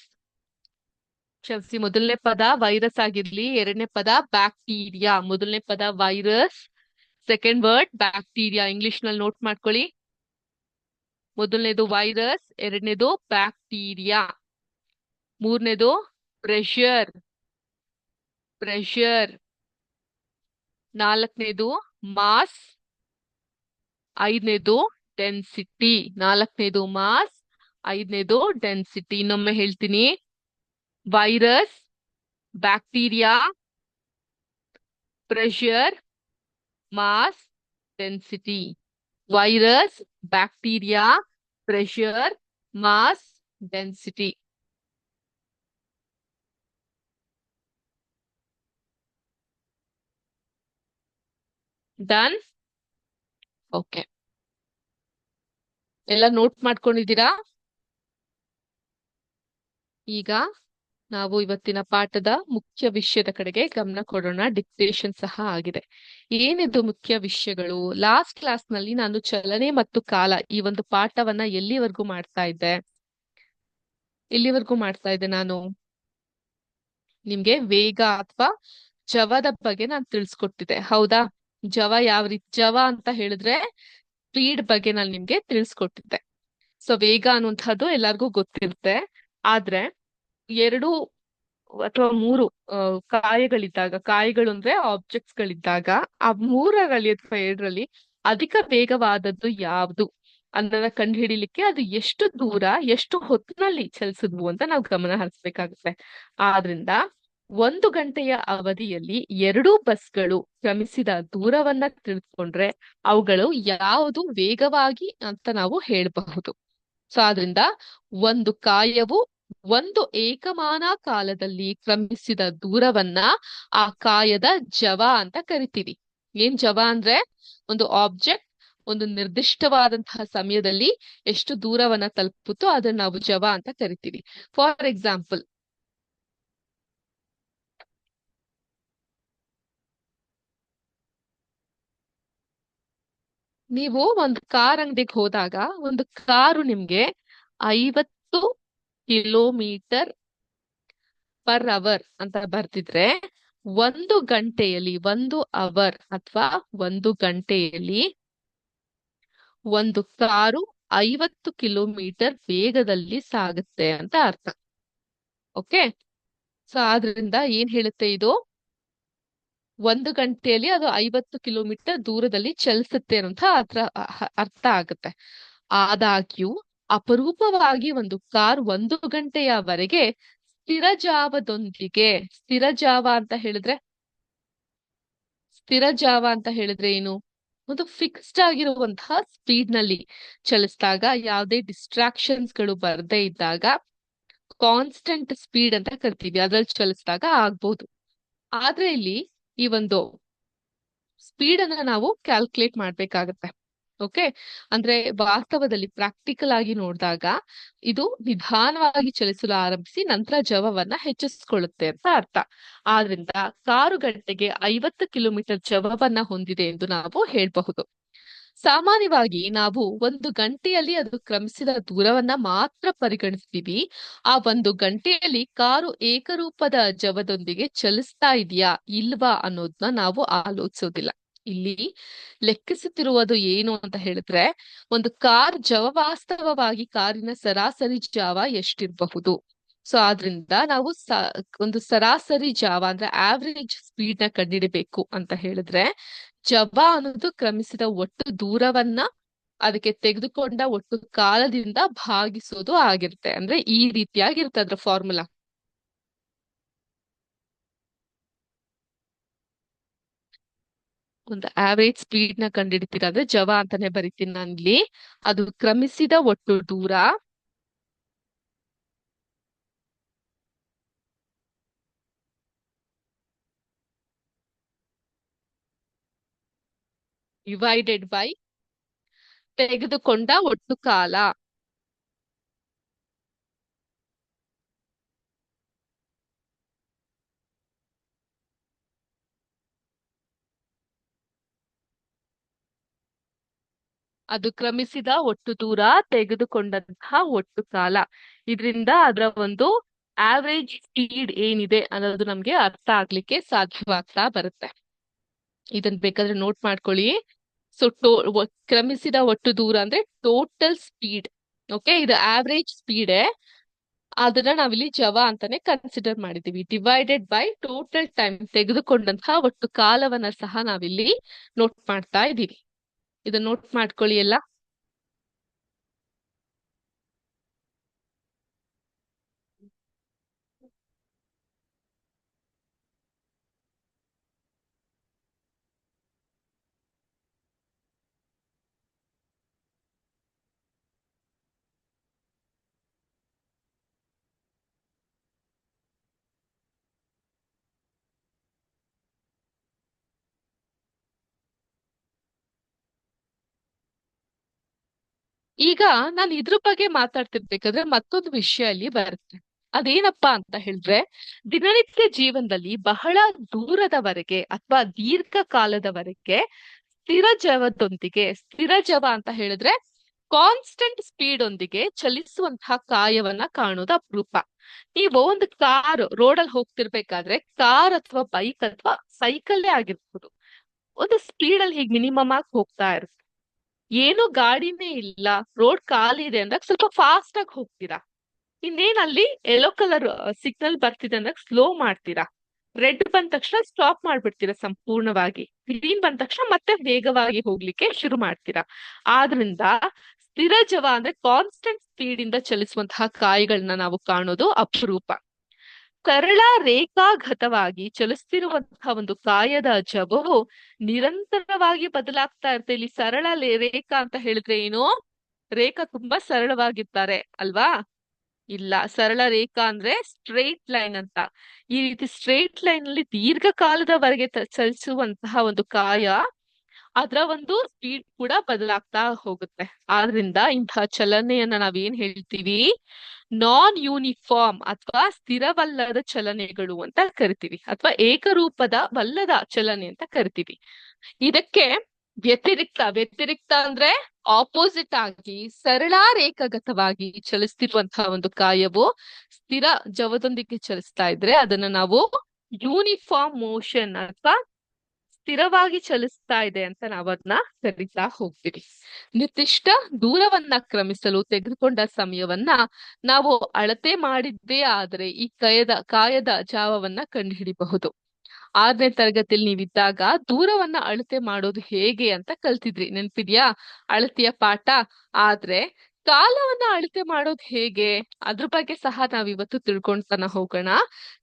ಕ್ಷಮಿಸಿ, ಮೊದಲನೇ ಪದ ವೈರಸ್ ಆಗಿರ್ಲಿ, ಎರಡನೇ ಪದ ಬ್ಯಾಕ್ಟೀರಿಯಾ. ಮೊದಲನೇ ಪದ virus, second word bacteria. English ನಲ್ಲಿ ನೋಟ್ ಮಾಡ್ಕೊಳ್ಳಿ. ಮೊದಲನೇದು ವೈರಸ್, ಎರಡನೇದು ಬ್ಯಾಕ್ಟೀರಿಯಾ, ಮೂರನೇದು ಪ್ರೆಷರ್, ಪ್ರೆಷರ್, ನಾಲ್ಕನೇದು ಮಾಸ್, ಐದನೇದು ಡೆನ್ಸಿಟಿ. ನಾಲ್ಕನೇದು ಮಾಸ್, ಐದನೇದು ಡೆನ್ಸಿಟಿ. ಇನ್ನೊಮ್ಮೆ ಹೇಳ್ತೀನಿ. Virus, bacteria, pressure, mass, density. Virus, bacteria, pressure, mass, density. Done? Okay, ಎಲ್ಲ ನೋಟ್ ಮಾಡ್ಕೊಂಡಿದ್ದೀರಾ? ಈಗ ನಾವು ಇವತ್ತಿನ ಪಾಠದ ಮುಖ್ಯ ವಿಷಯದ ಕಡೆಗೆ ಗಮನ ಕೊಡೋಣ. ಡಿಕ್ಟೇಷನ್ ಸಹ ಆಗಿದೆ. ಏನಿದು ಮುಖ್ಯ ವಿಷಯಗಳು? ಲಾಸ್ಟ್ ಕ್ಲಾಸ್ ನಲ್ಲಿ ನಾನು ಚಲನೆ ಮತ್ತು ಕಾಲ ಈ ಒಂದು ಪಾಠವನ್ನ ಎಲ್ಲಿವರೆಗೂ ಮಾಡ್ತಾ ಇದ್ದೆ? ನಾನು ನಿಮ್ಗೆ ವೇಗ ಅಥವಾ ಜವದ ಬಗ್ಗೆ ನಾನು ತಿಳಿಸ್ಕೊಟ್ಟಿದ್ದೆ, ಹೌದಾ? ಜವ ಅಂತ ಹೇಳಿದ್ರೆ ಸ್ಪೀಡ್ ಬಗ್ಗೆ ನಾನು ನಿಮ್ಗೆ ತಿಳಿಸ್ಕೊಟ್ಟಿದ್ದೆ. ಸೊ ವೇಗ ಅನ್ನುವಂಥದ್ದು ಎಲ್ಲರಿಗೂ ಗೊತ್ತಿರುತ್ತೆ. ಆದ್ರೆ ಎರಡು ಅಥವಾ ಮೂರು ಕಾಯಗಳು ಅಂದ್ರೆ ಆಬ್ಜೆಕ್ಟ್ಸ್ ಗಳಿದ್ದಾಗ ಆ ಮೂರರಲ್ಲಿ ಅಥವಾ ಎರಡರಲ್ಲಿ ಅಧಿಕ ವೇಗವಾದದ್ದು ಯಾವುದು ಅನ್ನೋದನ್ನ ಕಂಡುಹಿಡಿಲಿಕ್ಕೆ ಅದು ಎಷ್ಟು ದೂರ, ಎಷ್ಟು ಹೊತ್ತಿನಲ್ಲಿ ಚಲಿಸಿದ್ವು ಅಂತ ನಾವು ಗಮನ ಹರಿಸ್ಬೇಕಾಗುತ್ತೆ. ಆದ್ರಿಂದ 1 ಗಂಟೆಯ ಅವಧಿಯಲ್ಲಿ 2 ಬಸ್ಗಳು ಕ್ರಮಿಸಿದ ದೂರವನ್ನ ತಿಳಿದುಕೊಂಡ್ರೆ ಅವುಗಳು ಯಾವುದು ವೇಗವಾಗಿ ಅಂತ ನಾವು ಹೇಳಬಹುದು. ಸೊ ಆದ್ರಿಂದ ಒಂದು ಕಾಯವು ಒಂದು ಏಕಮಾನ ಕಾಲದಲ್ಲಿ ಕ್ರಮಿಸಿದ ದೂರವನ್ನ ಆ ಕಾಯದ ಜವ ಅಂತ ಕರಿತೀವಿ. ಏನ್ ಜವ ಅಂದ್ರೆ? ಒಂದು ಆಬ್ಜೆಕ್ಟ್ ಒಂದು ನಿರ್ದಿಷ್ಟವಾದಂತಹ ಸಮಯದಲ್ಲಿ ಎಷ್ಟು ದೂರವನ್ನ ತಲುಪುತ್ತೋ ಅದನ್ನ ನಾವು ಜವ ಅಂತ ಕರಿತೀವಿ. ಫಾರ್ ಎಕ್ಸಾಂಪಲ್, ನೀವು ಒಂದು ಕಾರ್ ಅಂಗಡಿಗೆ ಹೋದಾಗ ಒಂದು ಕಾರು ನಿಮ್ಗೆ 50 ಕಿಲೋಮೀಟರ್ ಪರ್ ಅವರ್ ಅಂತ ಬರ್ತಿದ್ರೆ 1 ಗಂಟೆಯಲ್ಲಿ 1 ಅವರ್ ಅಥವಾ 1 ಗಂಟೆಯಲ್ಲಿ ಒಂದು ಕಾರು 50 ಕಿಲೋಮೀಟರ್ ವೇಗದಲ್ಲಿ ಸಾಗುತ್ತೆ ಅಂತ ಅರ್ಥ. ಓಕೆ, ಸೊ ಆದ್ರಿಂದ ಏನ್ ಹೇಳುತ್ತೆ ಇದು? 1 ಗಂಟೆಯಲ್ಲಿ ಅದು 50 ಕಿಲೋಮೀಟರ್ ದೂರದಲ್ಲಿ ಚಲಿಸುತ್ತೆ ಅಂತ ಅರ್ಥ ಆಗುತ್ತೆ. ಆದಾಗ್ಯೂ ಅಪರೂಪವಾಗಿ ಒಂದು ಕಾರ್ 1 ಗಂಟೆಯವರೆಗೆ ಸ್ಥಿರ ಜಾವ ಅಂತ ಹೇಳಿದ್ರೆ ಏನು? ಒಂದು ಫಿಕ್ಸ್ಡ್ ಆಗಿರುವಂತಹ ಸ್ಪೀಡ್ ನಲ್ಲಿ ಚಲಿಸಿದಾಗ, ಯಾವುದೇ ಡಿಸ್ಟ್ರಾಕ್ಷನ್ಸ್ ಗಳು ಬರದೇ ಇದ್ದಾಗ, ಕಾನ್ಸ್ಟೆಂಟ್ ಸ್ಪೀಡ್ ಅಂತ ಕರಿತೀವಿ, ಅದ್ರಲ್ಲಿ ಚಲಿಸಿದಾಗ ಆಗ್ಬಹುದು. ಆದ್ರೆ ಇಲ್ಲಿ ಈ ಒಂದು ಸ್ಪೀಡ್ ಅನ್ನ ನಾವು ಕ್ಯಾಲ್ಕುಲೇಟ್ ಮಾಡ್ಬೇಕಾಗತ್ತೆ. ಓಕೆ, ಅಂದ್ರೆ ವಾಸ್ತವದಲ್ಲಿ ಪ್ರಾಕ್ಟಿಕಲ್ ಆಗಿ ನೋಡಿದಾಗ ಇದು ನಿಧಾನವಾಗಿ ಚಲಿಸಲು ಆರಂಭಿಸಿ ನಂತರ ಜವವನ್ನ ಹೆಚ್ಚಿಸಿಕೊಳ್ಳುತ್ತೆ ಅಂತ ಅರ್ಥ. ಆದ್ರಿಂದ ಕಾರು ಗಂಟೆಗೆ 50 ಕಿಲೋಮೀಟರ್ ಜವವನ್ನ ಹೊಂದಿದೆ ಎಂದು ನಾವು ಹೇಳಬಹುದು. ಸಾಮಾನ್ಯವಾಗಿ ನಾವು 1 ಗಂಟೆಯಲ್ಲಿ ಅದು ಕ್ರಮಿಸಿದ ದೂರವನ್ನ ಮಾತ್ರ ಪರಿಗಣಿಸ್ತೀವಿ. ಆ 1 ಗಂಟೆಯಲ್ಲಿ ಕಾರು ಏಕರೂಪದ ಜವದೊಂದಿಗೆ ಚಲಿಸ್ತಾ ಇದೆಯಾ ಇಲ್ವಾ ಅನ್ನೋದನ್ನ ನಾವು ಆಲೋಚಿಸೋದಿಲ್ಲ. ಇಲ್ಲಿ ಲೆಕ್ಕಿಸುತ್ತಿರುವುದು ಏನು ಅಂತ ಹೇಳಿದ್ರೆ, ಒಂದು ಕಾರ್ ವಾಸ್ತವವಾಗಿ ಕಾರಿನ ಸರಾಸರಿ ಜಾವ ಎಷ್ಟಿರಬಹುದು. ಸೊ ಆದ್ರಿಂದ ನಾವು ಒಂದು ಸರಾಸರಿ ಜಾವ ಅಂದ್ರೆ ಆವ್ರೇಜ್ ಸ್ಪೀಡ್ ನ ಕಂಡುಹಿಡಿಬೇಕು ಅಂತ ಹೇಳಿದ್ರೆ ಜವ ಅನ್ನೋದು ಕ್ರಮಿಸಿದ ಒಟ್ಟು ದೂರವನ್ನ ಅದಕ್ಕೆ ತೆಗೆದುಕೊಂಡ ಒಟ್ಟು ಕಾಲದಿಂದ ಭಾಗಿಸೋದು ಆಗಿರುತ್ತೆ. ಅಂದ್ರೆ ಈ ರೀತಿಯಾಗಿರುತ್ತೆ ಅದ್ರ ಫಾರ್ಮುಲಾ. ಒಂದು ಆವರೇಜ್ ಸ್ಪೀಡ್ ನ ಕಂಡುಹಿಡಿತೀರಾ ಅಂದ್ರೆ ಜವ ಅಂತಾನೆ ಬರಿತೀನಿ ನಾನಿಲ್ಲಿ. ಅದು ಕ್ರಮಿಸಿದ ಒಟ್ಟು ದೂರ ಡಿವೈಡೆಡ್ ಬೈ ತೆಗೆದುಕೊಂಡ ಒಟ್ಟು ಕಾಲ. ಅದು ಕ್ರಮಿಸಿದ ಒಟ್ಟು ದೂರ ತೆಗೆದುಕೊಂಡಂತಹ ಒಟ್ಟು ಕಾಲ. ಇದರಿಂದ ಅದರ ಒಂದು ಆವರೇಜ್ ಸ್ಪೀಡ್ ಏನಿದೆ ಅನ್ನೋದು ನಮ್ಗೆ ಅರ್ಥ ಆಗ್ಲಿಕ್ಕೆ ಸಾಧ್ಯವಾಗ್ತಾ ಬರುತ್ತೆ. ಇದನ್ ಬೇಕಾದ್ರೆ ನೋಟ್ ಮಾಡ್ಕೊಳ್ಳಿ. ಸೊ ಕ್ರಮಿಸಿದ ಒಟ್ಟು ದೂರ ಅಂದ್ರೆ ಟೋಟಲ್ ಸ್ಪೀಡ್. ಓಕೆ, ಇದು ಆವರೇಜ್ ಸ್ಪೀಡ್. ಅದನ್ನ ನಾವಿಲ್ಲಿ ಜವ ಅಂತಾನೆ ಕನ್ಸಿಡರ್ ಮಾಡಿದೀವಿ. ಡಿವೈಡೆಡ್ ಬೈ ಟೋಟಲ್ ಟೈಮ್, ತೆಗೆದುಕೊಂಡಂತಹ ಒಟ್ಟು ಕಾಲವನ್ನ ಸಹ ನಾವಿಲ್ಲಿ ನೋಟ್ ಮಾಡ್ತಾ ಇದ್ದೀವಿ. ಇದನ್ನ ನೋಟ್ ಮಾಡ್ಕೊಳ್ಳಿ ಎಲ್ಲ. ಈಗ ನಾನು ಇದ್ರ ಬಗ್ಗೆ ಮಾತಾಡ್ತಿರ್ಬೇಕಾದ್ರೆ ಮತ್ತೊಂದು ವಿಷಯ ಅಲ್ಲಿ ಬರುತ್ತೆ. ಅದೇನಪ್ಪಾ ಅಂತ ಹೇಳಿದ್ರೆ, ದಿನನಿತ್ಯ ಜೀವನದಲ್ಲಿ ಬಹಳ ದೂರದವರೆಗೆ ಅಥವಾ ದೀರ್ಘ ಕಾಲದವರೆಗೆ ಸ್ಥಿರ ಜವದೊಂದಿಗೆ, ಸ್ಥಿರ ಜವ ಅಂತ ಹೇಳಿದ್ರೆ ಕಾನ್ಸ್ಟೆಂಟ್ ಸ್ಪೀಡ್ ಒಂದಿಗೆ ಚಲಿಸುವಂತಹ ಕಾಯವನ್ನ ಕಾಣೋದು ಅಪರೂಪ. ನೀವು ಒಂದು ಕಾರ್ ರೋಡಲ್ಲಿ ಹೋಗ್ತಿರ್ಬೇಕಾದ್ರೆ, ಕಾರ್ ಅಥವಾ ಬೈಕ್ ಅಥವಾ ಸೈಕಲ್ಲೇ ಆಗಿರ್ಬೋದು, ಒಂದು ಸ್ಪೀಡ್ ಅಲ್ಲಿ ಹೀಗೆ ಮಿನಿಮಮ್ ಆಗಿ ಹೋಗ್ತಾ ಇರುತ್ತೆ. ಏನು ಗಾಡಿನೇ ಇಲ್ಲ, ರೋಡ್ ಖಾಲಿ ಇದೆ ಅಂದಾಗ ಸ್ವಲ್ಪ ಫಾಸ್ಟ್ ಆಗಿ ಹೋಗ್ತೀರಾ. ಇನ್ನೇನ್ ಅಲ್ಲಿ ಯೆಲ್ಲೋ ಕಲರ್ ಸಿಗ್ನಲ್ ಬರ್ತಿದೆ ಅಂದಾಗ ಸ್ಲೋ ಮಾಡ್ತೀರಾ. ರೆಡ್ ಬಂದ ತಕ್ಷಣ ಸ್ಟಾಪ್ ಮಾಡ್ಬಿಡ್ತೀರಾ ಸಂಪೂರ್ಣವಾಗಿ. ಗ್ರೀನ್ ಬಂದ ತಕ್ಷಣ ಮತ್ತೆ ವೇಗವಾಗಿ ಹೋಗ್ಲಿಕ್ಕೆ ಶುರು ಮಾಡ್ತೀರಾ. ಆದ್ರಿಂದ ಸ್ಥಿರ ಜವ ಅಂದ್ರೆ ಕಾನ್ಸ್ಟೆಂಟ್ ಸ್ಪೀಡ್ ಇಂದ ಚಲಿಸುವಂತಹ ಕಾಯಿಗಳನ್ನ ನಾವು ಕಾಣೋದು ಅಪರೂಪ. ಸರಳ ರೇಖಾಗತವಾಗಿ ಚಲಿಸ್ತಿರುವಂತಹ ಒಂದು ಕಾಯದ ಜವವು ನಿರಂತರವಾಗಿ ಬದಲಾಗ್ತಾ ಇರುತ್ತೆ. ಇಲ್ಲಿ ಸರಳ ರೇಖಾ ಅಂತ ಹೇಳಿದ್ರೆ ಏನು? ರೇಖಾ ತುಂಬಾ ಸರಳವಾಗಿರ್ತಾರೆ ಅಲ್ವಾ? ಇಲ್ಲ, ಸರಳ ರೇಖಾ ಅಂದ್ರೆ ಸ್ಟ್ರೈಟ್ ಲೈನ್ ಅಂತ. ಈ ರೀತಿ ಸ್ಟ್ರೈಟ್ ಲೈನ್ ಅಲ್ಲಿ ದೀರ್ಘಕಾಲದವರೆಗೆ ಚಲಿಸುವಂತಹ ಒಂದು ಕಾಯ, ಅದರ ಒಂದು ಸ್ಪೀಡ್ ಕೂಡ ಬದಲಾಗ್ತಾ ಹೋಗುತ್ತೆ. ಆದ್ರಿಂದ ಇಂತಹ ಚಲನೆಯನ್ನ ನಾವೇನ್ ಹೇಳ್ತೀವಿ? ನಾನ್ ಯೂನಿಫಾರ್ಮ್ ಅಥವಾ ಸ್ಥಿರವಲ್ಲದ ಚಲನೆಗಳು ಅಂತ ಕರಿತೀವಿ, ಅಥವಾ ಏಕರೂಪದ ವಲ್ಲದ ಚಲನೆ ಅಂತ ಕರಿತೀವಿ. ಇದಕ್ಕೆ ವ್ಯತಿರಿಕ್ತ ಅಂದ್ರೆ ಆಪೋಸಿಟ್ ಆಗಿ ಸರಳ ರೇಖಾಗತವಾಗಿ ಚಲಿಸ್ತಿರುವಂತಹ ಒಂದು ಕಾಯವು ಸ್ಥಿರ ಜವದೊಂದಿಗೆ ಚಲಿಸ್ತಾ ಇದ್ರೆ ಅದನ್ನ ನಾವು ಯೂನಿಫಾರ್ಮ್ ಮೋಷನ್ ಅಥವಾ ಸ್ಥಿರವಾಗಿ ಚಲಿಸ್ತಾ ಇದೆ ಅಂತ ನಾವು ಅದನ್ನ ಕರಿತಾ ಹೋಗ್ತೀವಿ. ನಿರ್ದಿಷ್ಟ ದೂರವನ್ನ ಕ್ರಮಿಸಲು ತೆಗೆದುಕೊಂಡ ಸಮಯವನ್ನ ನಾವು ಅಳತೆ ಮಾಡಿದ್ದೇ ಆದ್ರೆ ಈ ಕಾಯದ ಜಾವವನ್ನ ಕಂಡುಹಿಡಿಬಹುದು. 6ನೇ ತರಗತಿಯಲ್ಲಿ ನೀವಿದ್ದಾಗ ದೂರವನ್ನ ಅಳತೆ ಮಾಡೋದು ಹೇಗೆ ಅಂತ ಕಲ್ತಿದ್ರಿ, ನೆನ್ಪಿದ್ಯಾ? ಅಳತೆಯ ಪಾಠ. ಆದ್ರೆ ಕಾಲವನ್ನ ಅಳತೆ ಮಾಡೋದು ಹೇಗೆ, ಅದ್ರ ಬಗ್ಗೆ ಸಹ ನಾವಿವತ್ತು ತಿಳ್ಕೊಂತಾನ ಹೋಗೋಣ.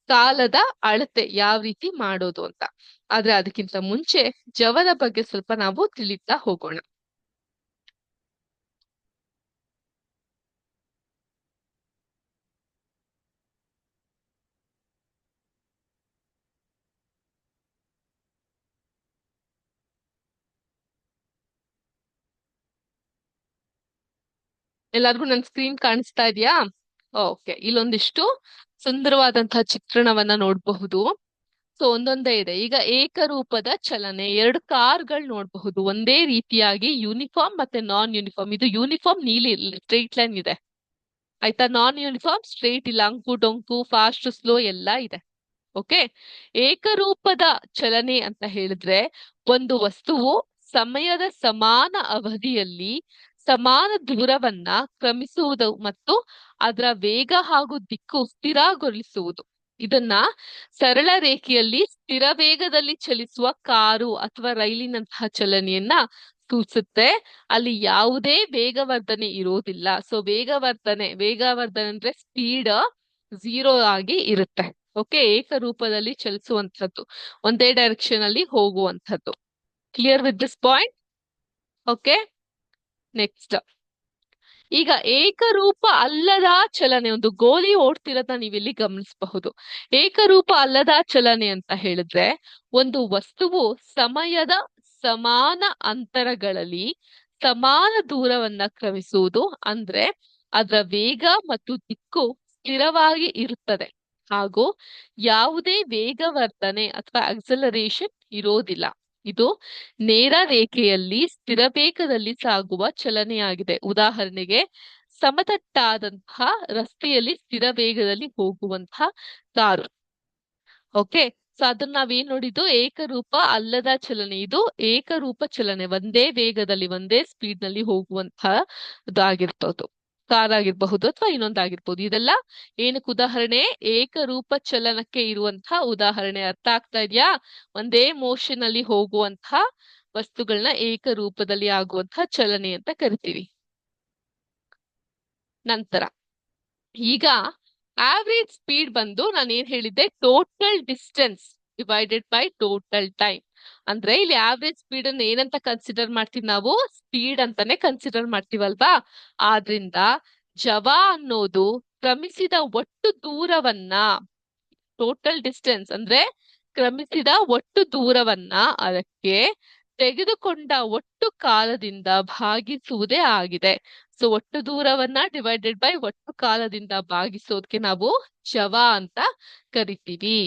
ಕಾಲದ ಅಳತೆ ಯಾವ ರೀತಿ ಮಾಡೋದು ಅಂತ. ಆದ್ರೆ ಅದಕ್ಕಿಂತ ಮುಂಚೆ ಜವದ ಬಗ್ಗೆ ಸ್ವಲ್ಪ ನಾವು ತಿಳಿತಾ ಹೋಗೋಣ. ಎಲ್ಲಾರ್ಗು ನನ್ ಸ್ಕ್ರೀನ್ ಕಾಣಿಸ್ತಾ ಇದೆಯಾ? ಓಕೆ, ಇಲ್ಲೊಂದಿಷ್ಟು ಸುಂದರವಾದಂತಹ ಚಿತ್ರಣವನ್ನ ನೋಡಬಹುದು. ಸೊ ಒಂದೊಂದೇ ಇದೆ. ಈಗ ಏಕರೂಪದ ಚಲನೆ, 2 ಕಾರ್ಗಳು ನೋಡಬಹುದು ಒಂದೇ ರೀತಿಯಾಗಿ, ಯೂನಿಫಾರ್ಮ್ ಮತ್ತೆ ನಾನ್ ಯೂನಿಫಾರ್ಮ್. ಇದು ಯೂನಿಫಾರ್ಮ್ ನೀಲಿ ಸ್ಟ್ರೈಟ್ ಲೈನ್ ಇದೆ, ಆಯ್ತಾ? ನಾನ್ ಯೂನಿಫಾರ್ಮ್ ಸ್ಟ್ರೈಟ್ ಇಲ್ಲ, ಅಂಕು ಡೊಂಕು, ಫಾಸ್ಟ್ ಸ್ಲೋ ಎಲ್ಲ ಇದೆ. ಓಕೆ, ಏಕರೂಪದ ಚಲನೆ ಅಂತ ಹೇಳಿದ್ರೆ ಒಂದು ವಸ್ತುವು ಸಮಯದ ಸಮಾನ ಅವಧಿಯಲ್ಲಿ ಸಮಾನ ದೂರವನ್ನ ಕ್ರಮಿಸುವುದು ಮತ್ತು ಅದರ ವೇಗ ಹಾಗೂ ದಿಕ್ಕು ಸ್ಥಿರಗೊಳಿಸುವುದು. ಇದನ್ನ ಸರಳ ರೇಖೆಯಲ್ಲಿ ಸ್ಥಿರ ವೇಗದಲ್ಲಿ ಚಲಿಸುವ ಕಾರು ಅಥವಾ ರೈಲಿನಂತಹ ಚಲನೆಯನ್ನ ಸೂಚಿಸುತ್ತೆ. ಅಲ್ಲಿ ಯಾವುದೇ ವೇಗವರ್ಧನೆ ಇರೋದಿಲ್ಲ. ಸೊ ವೇಗವರ್ಧನೆ ಅಂದ್ರೆ ಸ್ಪೀಡ್ 0 ಆಗಿ ಇರುತ್ತೆ. ಓಕೆ, ಏಕರೂಪದಲ್ಲಿ ಚಲಿಸುವಂತದ್ದು, ಒಂದೇ ಡೈರೆಕ್ಷನ್ ಅಲ್ಲಿ ಹೋಗುವಂತದ್ದು. Clear with this point? Okay, next. ಈಗ ಏಕರೂಪ ಅಲ್ಲದ ಚಲನೆ, ಒಂದು ಗೋಲಿ ಓಡ್ತಿರೋದನ್ನ ನೀವಿಲ್ಲಿ ಗಮನಿಸಬಹುದು. ಏಕರೂಪ ಅಲ್ಲದ ಚಲನೆ ಅಂತ ಹೇಳಿದ್ರೆ ಒಂದು ವಸ್ತುವು ಸಮಯದ ಸಮಾನ ಅಂತರಗಳಲ್ಲಿ ಸಮಾನ ದೂರವನ್ನ ಕ್ರಮಿಸುವುದು. ಅಂದ್ರೆ ಅದರ ವೇಗ ಮತ್ತು ದಿಕ್ಕು ಸ್ಥಿರವಾಗಿ ಇರುತ್ತದೆ ಹಾಗೂ ಯಾವುದೇ ವೇಗವರ್ಧನೆ ಅಥವಾ ಆಕ್ಸಲರೇಷನ್ ಇರೋದಿಲ್ಲ. ಇದು ನೇರ ರೇಖೆಯಲ್ಲಿ ಸ್ಥಿರ ವೇಗದಲ್ಲಿ ಸಾಗುವ ಚಲನೆಯಾಗಿದೆ. ಉದಾಹರಣೆಗೆ, ಸಮತಟ್ಟಾದಂತಹ ರಸ್ತೆಯಲ್ಲಿ ಸ್ಥಿರ ವೇಗದಲ್ಲಿ ಹೋಗುವಂತಹ ಕಾರು. ಓಕೆ, ಸೊ ಅದನ್ನ ನಾವೇನ್ ನೋಡಿದ್ದು, ಏಕರೂಪ ಅಲ್ಲದ ಚಲನೆ. ಇದು ಏಕರೂಪ ಚಲನೆ, ಒಂದೇ ವೇಗದಲ್ಲಿ ಒಂದೇ ಸ್ಪೀಡ್ ನಲ್ಲಿ ಹೋಗುವಂತಹ ಇದಾಗಿರ್ತದ್ದು, ಕಾರ್ ಆಗಿರಬಹುದು ಅಥವಾ ಇನ್ನೊಂದಾಗಿರ್ಬೋದು. ಇದೆಲ್ಲ ಏನಕ್ಕೆ ಉದಾಹರಣೆ? ಏಕರೂಪ ಚಲನಕ್ಕೆ ಇರುವಂತಹ ಉದಾಹರಣೆ. ಅರ್ಥ ಆಗ್ತಾ ಇದೆಯಾ? ಒಂದೇ ಮೋಷನ್ ಅಲ್ಲಿ ಹೋಗುವಂತಹ ವಸ್ತುಗಳನ್ನ ಏಕರೂಪದಲ್ಲಿ ಆಗುವಂತಹ ಚಲನೆ ಅಂತ ಕರಿತೀವಿ. ನಂತರ ಈಗ ಆವ್ರೇಜ್ ಸ್ಪೀಡ್ ಬಂದು ನಾನು ಏನ್ ಹೇಳಿದ್ದೆ, total distance divided by total time. ಅಂದ್ರೆ ಇಲ್ಲಿ ಆವ್ರೇಜ್ ಸ್ಪೀಡ್ ಅನ್ನು ಏನಂತ ಕನ್ಸಿಡರ್ ಮಾಡ್ತೀವಿ ನಾವು? ಸ್ಪೀಡ್ ಅಂತಾನೆ ಕನ್ಸಿಡರ್ ಮಾಡ್ತೀವಲ್ವಾ? ಆದ್ರಿಂದ ಜವ ಅನ್ನೋದು ಕ್ರಮಿಸಿದ ಒಟ್ಟು ದೂರವನ್ನ, ಟೋಟಲ್ ಡಿಸ್ಟೆನ್ಸ್ ಅಂದ್ರೆ ಕ್ರಮಿಸಿದ ಒಟ್ಟು ದೂರವನ್ನ ಅದಕ್ಕೆ ತೆಗೆದುಕೊಂಡ ಒಟ್ಟು ಕಾಲದಿಂದ ಭಾಗಿಸುವುದೇ ಆಗಿದೆ. ಸೊ ಒಟ್ಟು ದೂರವನ್ನ ಡಿವೈಡೆಡ್ ಬೈ ಒಟ್ಟು ಕಾಲದಿಂದ ಭಾಗಿಸೋದಕ್ಕೆ ನಾವು ಜವ ಅಂತ ಕರಿತೀವಿ.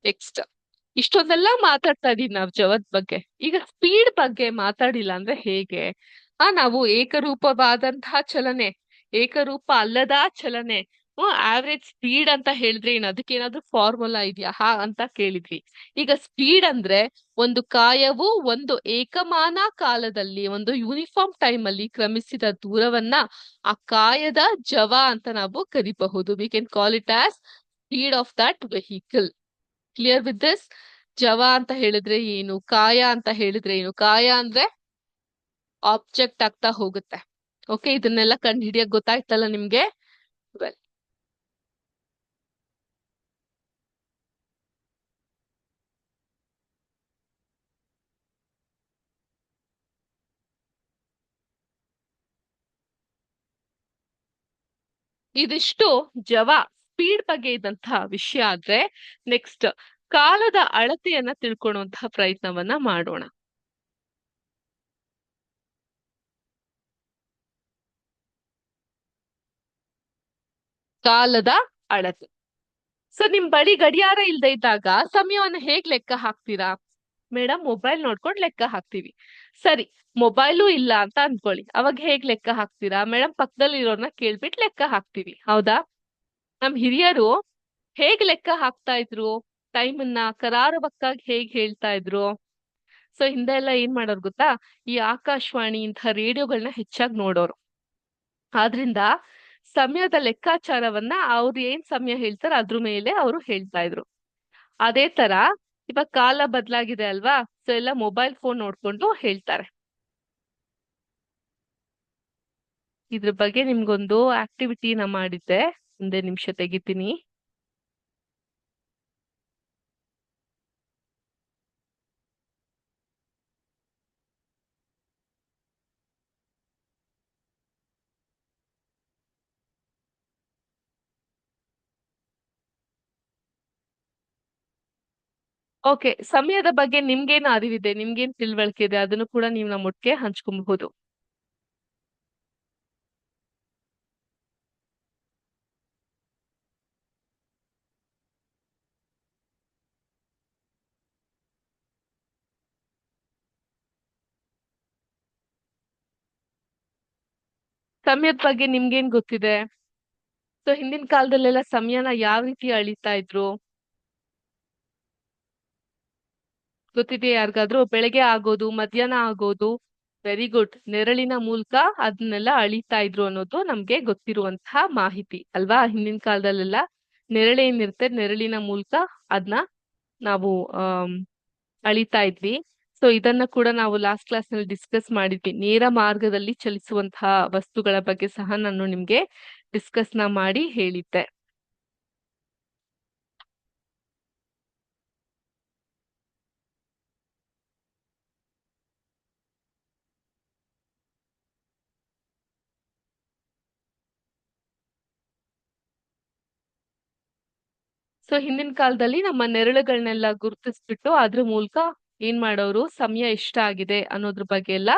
ನೆಕ್ಸ್ಟ್, ಇಷ್ಟೊಂದೆಲ್ಲ ಮಾತಾಡ್ತಾ ಇದೀವಿ ನಾವು ಜವದ ಬಗ್ಗೆ. ಈಗ ಸ್ಪೀಡ್ ಬಗ್ಗೆ ಮಾತಾಡಿಲ್ಲ ಅಂದ್ರೆ ಹೇಗೆ? ನಾವು ಏಕರೂಪವಾದಂತಹ ಚಲನೆ, ಏಕರೂಪ ಅಲ್ಲದ ಚಲನೆ, ಆವ್ರೇಜ್ ಸ್ಪೀಡ್ ಅಂತ ಹೇಳಿದ್ರೆ ಏನು, ಅದಕ್ಕೆ ಏನಾದ್ರು ಫಾರ್ಮುಲಾ ಇದೆಯಾ ಅಂತ ಕೇಳಿದ್ವಿ. ಈಗ ಸ್ಪೀಡ್ ಅಂದ್ರೆ ಒಂದು ಕಾಯವು ಒಂದು ಏಕಮಾನ ಕಾಲದಲ್ಲಿ, ಒಂದು ಯೂನಿಫಾರ್ಮ್ ಟೈಮ್ ಅಲ್ಲಿ ಕ್ರಮಿಸಿದ ದೂರವನ್ನ ಆ ಕಾಯದ ಜವ ಅಂತ ನಾವು ಕರಿಬಹುದು. We can call it as speed of that vehicle. Clear with this? ಜವ ಅಂತ ಹೇಳಿದ್ರೆ ಏನು, ಕಾಯ ಅಂತ ಹೇಳಿದ್ರೆ ಏನು? ಕಾಯ ಅಂದ್ರೆ ಆಬ್ಜೆಕ್ಟ್ ಆಗ್ತಾ ಹೋಗುತ್ತೆ. ಓಕೆ, ಇದನ್ನೆಲ್ಲ ಕಂಡು ಹಿಡಿಯಕ್ ಗೊತ್ತಾಯ್ತಲ್ಲ ನಿಮ್ಗೆ? ವೆಲ್, ಇದಿಷ್ಟು ಜವ ಸ್ಪೀಡ್ ಬಗ್ಗೆ ಇದ್ದಂತಹ ವಿಷಯ. ಆದ್ರೆ ನೆಕ್ಸ್ಟ್, ಕಾಲದ ಅಳತೆಯನ್ನ ತಿಳ್ಕೊಳ್ಳುವಂತಹ ಪ್ರಯತ್ನವನ್ನ ಮಾಡೋಣ. ಕಾಲದ ಅಳತೆ. ಸೊ ನಿಮ್ ಬಳಿ ಗಡಿಯಾರ ಇಲ್ದೇ ಇದ್ದಾಗ ಸಮಯವನ್ನ ಹೇಗ್ ಲೆಕ್ಕ ಹಾಕ್ತೀರಾ? ಮೇಡಮ್, ಮೊಬೈಲ್ ನೋಡ್ಕೊಂಡು ಲೆಕ್ಕ ಹಾಕ್ತೀವಿ. ಸರಿ, ಮೊಬೈಲು ಇಲ್ಲ ಅಂತ ಅನ್ಕೊಳ್ಳಿ, ಅವಾಗ ಹೇಗ್ ಲೆಕ್ಕ ಹಾಕ್ತೀರಾ? ಮೇಡಮ್, ಪಕ್ಕದಲ್ಲಿ ಇರೋರ್ನ ಕೇಳ್ಬಿಟ್ಟು ಲೆಕ್ಕ ಹಾಕ್ತೀವಿ. ಹೌದಾ? ನಮ್ ಹಿರಿಯರು ಹೇಗ್ ಲೆಕ್ಕ ಹಾಕ್ತಾ ಇದ್ರು? ಟೈಮನ್ನ ಕರಾರುವಕ್ಕಾಗಿ ಹೇಗ್ ಹೇಳ್ತಾ ಇದ್ರು? ಸೊ ಹಿಂದೆ ಎಲ್ಲ ಏನ್ ಮಾಡೋರು ಗೊತ್ತಾ? ಈ ಆಕಾಶವಾಣಿ ಇಂತಹ ರೇಡಿಯೋಗಳನ್ನ ಹೆಚ್ಚಾಗಿ ನೋಡೋರು. ಆದ್ರಿಂದ ಸಮಯದ ಲೆಕ್ಕಾಚಾರವನ್ನ ಅವ್ರು ಏನ್ ಸಮಯ ಹೇಳ್ತಾರ ಅದ್ರ ಮೇಲೆ ಅವರು ಹೇಳ್ತಾ ಇದ್ರು. ಅದೇ ತರ ಇವಾಗ ಕಾಲ ಬದಲಾಗಿದೆ ಅಲ್ವಾ? ಸೊ ಎಲ್ಲ ಮೊಬೈಲ್ ಫೋನ್ ನೋಡ್ಕೊಂಡು ಹೇಳ್ತಾರೆ. ಇದ್ರ ಬಗ್ಗೆ ನಿಮ್ಗೊಂದು ಆಕ್ಟಿವಿಟಿನ ಮಾಡಿದ್ದೆ, ಒಂದೇ ನಿಮಿಷ ತೆಗಿತೀನಿ. ಓಕೆ, ಸಮಯದ ಬಗ್ಗೆ ನಿಮ್ಗೇನು ಅರಿವಿದೆ, ನಿಮ್ಗೇನ್ ತಿಳುವಳಿಕೆ ಇದೆ, ಅದನ್ನು ಕೂಡ ನೀವು ನಮ್ಮೊಟ್ಟಿಗೆ ಹಂಚ್ಕೊಬಹುದು. ಸಮಯದ ಬಗ್ಗೆ ನಿಮ್ಗೇನ್ ಗೊತ್ತಿದೆ? ಸೊ ಹಿಂದಿನ ಕಾಲದಲ್ಲೆಲ್ಲ ಸಮಯನ ಯಾವ ರೀತಿ ಅಳಿತಾ ಇದ್ರು ಗೊತ್ತಿದೆಯಾ ಯಾರಿಗಾದ್ರೂ? ಬೆಳಗ್ಗೆ ಆಗೋದು, ಮಧ್ಯಾಹ್ನ ಆಗೋದು, ವೆರಿ ಗುಡ್. ನೆರಳಿನ ಮೂಲಕ ಅದನ್ನೆಲ್ಲ ಅಳಿತಾ ಇದ್ರು ಅನ್ನೋದು ನಮ್ಗೆ ಗೊತ್ತಿರುವಂತಹ ಮಾಹಿತಿ ಅಲ್ವಾ? ಹಿಂದಿನ ಕಾಲದಲ್ಲೆಲ್ಲ ನೆರಳೇನಿರುತ್ತೆ, ನೆರಳಿನ ಮೂಲಕ ಅದನ್ನ ನಾವು ಆಮ್, ಅಳಿತಾ ಇದ್ವಿ. ಸೊ ಇದನ್ನ ಕೂಡ ನಾವು ಲಾಸ್ಟ್ ಕ್ಲಾಸ್ ನಲ್ಲಿ ಡಿಸ್ಕಸ್ ಮಾಡಿದ್ವಿ. ನೇರ ಮಾರ್ಗದಲ್ಲಿ ಚಲಿಸುವಂತಹ ವಸ್ತುಗಳ ಬಗ್ಗೆ ಸಹ ನಾನು ನಿಮ್ಗೆ ಮಾಡಿ ಹೇಳಿದ್ದೆ. ಸೊ ಹಿಂದಿನ ಕಾಲದಲ್ಲಿ ನಮ್ಮ ನೆರಳುಗಳನ್ನೆಲ್ಲ ಗುರುತಿಸ್ಬಿಟ್ಟು ಅದ್ರ ಮೂಲಕ ಏನ್ ಮಾಡೋರು, ಸಮಯ ಎಷ್ಟಾಗಿದೆ ಅನ್ನೋದ್ರ ಬಗ್ಗೆ ಎಲ್ಲ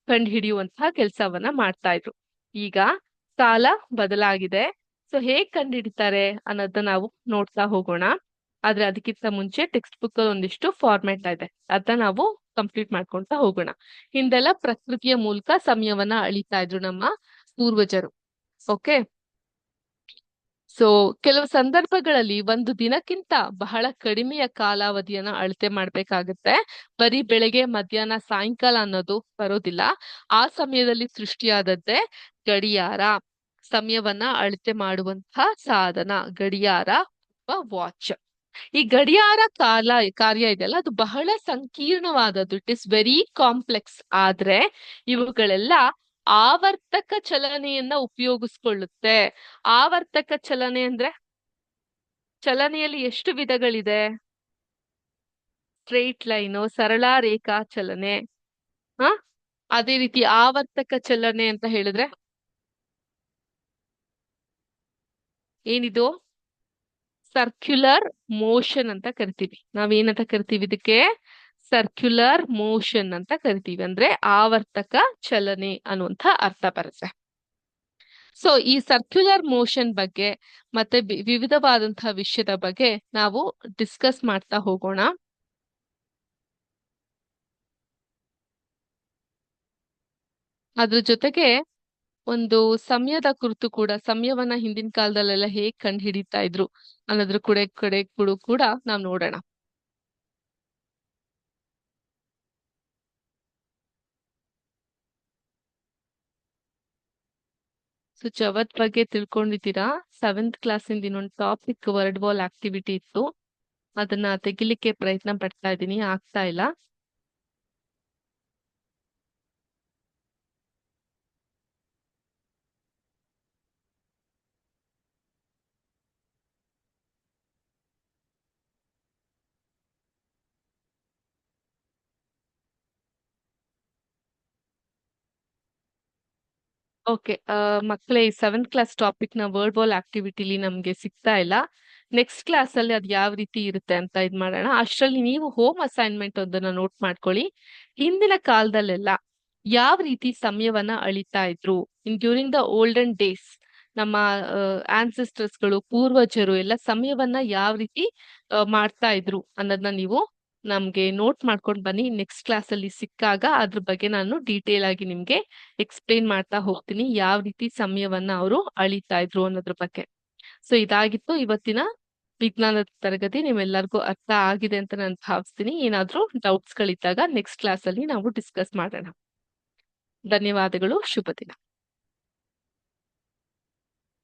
ಕಂಡು ಹಿಡಿಯುವಂತಹ ಕೆಲಸವನ್ನ ಮಾಡ್ತಾ ಇದ್ರು. ಈಗ ಕಾಲ ಬದಲಾಗಿದೆ. ಸೊ ಹೇಗ್ ಕಂಡು ಹಿಡಿತಾರೆ ಅನ್ನೋದನ್ನ ನಾವು ನೋಡ್ತಾ ಹೋಗೋಣ. ಆದ್ರೆ ಅದಕ್ಕಿಂತ ಮುಂಚೆ ಟೆಕ್ಸ್ಟ್ ಬುಕ್ ಅಲ್ಲಿ ಒಂದಿಷ್ಟು ಫಾರ್ಮ್ಯಾಟ್ ಇದೆ, ಅದನ್ನ ನಾವು ಕಂಪ್ಲೀಟ್ ಮಾಡ್ಕೊಂತಾ ಹೋಗೋಣ. ಹಿಂದೆಲ್ಲ ಪ್ರಕೃತಿಯ ಮೂಲಕ ಸಮಯವನ್ನ ಅಳಿತಾ ಇದ್ರು ನಮ್ಮ ಪೂರ್ವಜರು. ಓಕೆ. ಸೊ ಕೆಲವು ಸಂದರ್ಭಗಳಲ್ಲಿ ಒಂದು ದಿನಕ್ಕಿಂತ ಬಹಳ ಕಡಿಮೆಯ ಕಾಲಾವಧಿಯನ್ನ ಅಳತೆ ಮಾಡ್ಬೇಕಾಗತ್ತೆ. ಬರೀ ಬೆಳಗ್ಗೆ ಮಧ್ಯಾಹ್ನ ಸಾಯಂಕಾಲ ಅನ್ನೋದು ಬರೋದಿಲ್ಲ. ಆ ಸಮಯದಲ್ಲಿ ಸೃಷ್ಟಿಯಾದದ್ದೇ ಗಡಿಯಾರ, ಸಮಯವನ್ನ ಅಳತೆ ಮಾಡುವಂತಹ ಸಾಧನ ಗಡಿಯಾರ ಅಥವಾ ವಾಚ್. ಈ ಗಡಿಯಾರ ಕಾರ್ಯ ಇದೆಯಲ್ಲ, ಅದು ಬಹಳ ಸಂಕೀರ್ಣವಾದದ್ದು. It is very complex. ಆದ್ರೆ ಇವುಗಳೆಲ್ಲ ಆವರ್ತಕ ಚಲನೆಯನ್ನ ಉಪಯೋಗಿಸ್ಕೊಳ್ಳುತ್ತೆ. ಆವರ್ತಕ ಚಲನೆ ಅಂದ್ರೆ ಚಲನೆಯಲ್ಲಿ ಎಷ್ಟು ವಿಧಗಳಿದೆ? ಸ್ಟ್ರೈಟ್ ಲೈನು, ಸರಳ ರೇಖಾ ಚಲನೆ. ಹ ಅದೇ ರೀತಿ ಆವರ್ತಕ ಚಲನೆ ಅಂತ ಹೇಳಿದ್ರೆ ಏನಿದು? ಸರ್ಕ್ಯುಲರ್ ಮೋಷನ್ ಅಂತ ಕರಿತೀವಿ. ನಾವೇನಂತ ಕರಿತೀವಿ ಇದಕ್ಕೆ? ಸರ್ಕ್ಯುಲರ್ ಮೋಷನ್ ಅಂತ ಕರಿತೀವಿ. ಅಂದ್ರೆ ಆವರ್ತಕ ಚಲನೆ ಅನ್ನುವಂಥ ಅರ್ಥ ಬರುತ್ತೆ. ಸೊ ಈ ಸರ್ಕ್ಯುಲರ್ ಮೋಷನ್ ಬಗ್ಗೆ ಮತ್ತೆ ವಿವಿಧವಾದಂತಹ ವಿಷಯದ ಬಗ್ಗೆ ನಾವು ಡಿಸ್ಕಸ್ ಮಾಡ್ತಾ ಹೋಗೋಣ. ಅದ್ರ ಜೊತೆಗೆ ಒಂದು ಸಮಯದ ಕುರಿತು ಕೂಡ, ಸಮಯವನ್ನ ಹಿಂದಿನ ಕಾಲದಲ್ಲೆಲ್ಲ ಹೇಗ್ ಕಂಡು ಹಿಡಿತಾ ಇದ್ರು ಅನ್ನೋದ್ರ ಕೂಡ ನಾವು ನೋಡೋಣ. ಸೊ ಜಗತ್ ಬಗ್ಗೆ ತಿಳ್ಕೊಂಡಿದ್ದೀರಾ. 7th ಕ್ಲಾಸಿಂದ ಇನ್ನೊಂದು ಟಾಪಿಕ್ ವರ್ಡ್ ವಾಲ್ ಆಕ್ಟಿವಿಟಿ ಇತ್ತು, ಅದನ್ನ ತೆಗಿಲಿಕ್ಕೆ ಪ್ರಯತ್ನ ಪಡ್ತಾ ಇದ್ದೀನಿ, ಆಗ್ತಾ ಇಲ್ಲ. ಓಕೆ. ಮಕ್ಕಳೇ, ಈ 7th ಕ್ಲಾಸ್ ಟಾಪಿಕ್ ನ ವರ್ಡ್ ವಾಲ್ ಆಕ್ಟಿವಿಟಿಲಿ ನಮ್ಗೆ ಸಿಗ್ತಾ ಇಲ್ಲ. ನೆಕ್ಸ್ಟ್ ಕ್ಲಾಸ್ ಅಲ್ಲಿ ಅದು ಯಾವ ರೀತಿ ಇರುತ್ತೆ ಅಂತ ಇದ್ ಮಾಡೋಣ. ಅಷ್ಟರಲ್ಲಿ ನೀವು ಹೋಮ್ ಅಸೈನ್ಮೆಂಟ್ ಒಂದನ್ನ ನೋಟ್ ಮಾಡ್ಕೊಳ್ಳಿ. ಹಿಂದಿನ ಕಾಲದಲ್ಲೆಲ್ಲ ಯಾವ ರೀತಿ ಸಮಯವನ್ನ ಅಳಿತಾ ಇದ್ರು, ಇನ್ ಡ್ಯೂರಿಂಗ್ ದ ಓಲ್ಡನ್ ಡೇಸ್ ನಮ್ಮ ಆನ್ಸೆಸ್ಟರ್ಸ್ಗಳು, ಪೂರ್ವಜರು ಎಲ್ಲ ಸಮಯವನ್ನ ಯಾವ ರೀತಿ ಮಾಡ್ತಾ ಇದ್ರು ಅನ್ನೋದನ್ನ ನೀವು ನಮ್ಗೆ ನೋಟ್ ಮಾಡ್ಕೊಂಡು ಬನ್ನಿ. ನೆಕ್ಸ್ಟ್ ಕ್ಲಾಸ್ ಅಲ್ಲಿ ಸಿಕ್ಕಾಗ ಅದ್ರ ಬಗ್ಗೆ ನಾನು ಡೀಟೇಲ್ ಆಗಿ ನಿಮ್ಗೆ ಎಕ್ಸ್ಪ್ಲೇನ್ ಮಾಡ್ತಾ ಹೋಗ್ತೀನಿ, ಯಾವ ರೀತಿ ಸಮಯವನ್ನ ಅವರು ಅಳಿತಾ ಇದ್ರು ಅನ್ನೋದ್ರ ಬಗ್ಗೆ. ಸೊ ಇದಾಗಿತ್ತು ಇವತ್ತಿನ ವಿಜ್ಞಾನದ ತರಗತಿ. ನಿಮ್ಮೆಲ್ಲರಿಗೂ ಅರ್ಥ ಆಗಿದೆ ಅಂತ ನಾನು ಭಾವಿಸ್ತೀನಿ. ಏನಾದ್ರೂ ಡೌಟ್ಸ್ ಗಳಿದ್ದಾಗ ನೆಕ್ಸ್ಟ್ ಕ್ಲಾಸ್ ಅಲ್ಲಿ ನಾವು ಡಿಸ್ಕಸ್ ಮಾಡೋಣ. ಧನ್ಯವಾದಗಳು. ಶುಭ ದಿನ.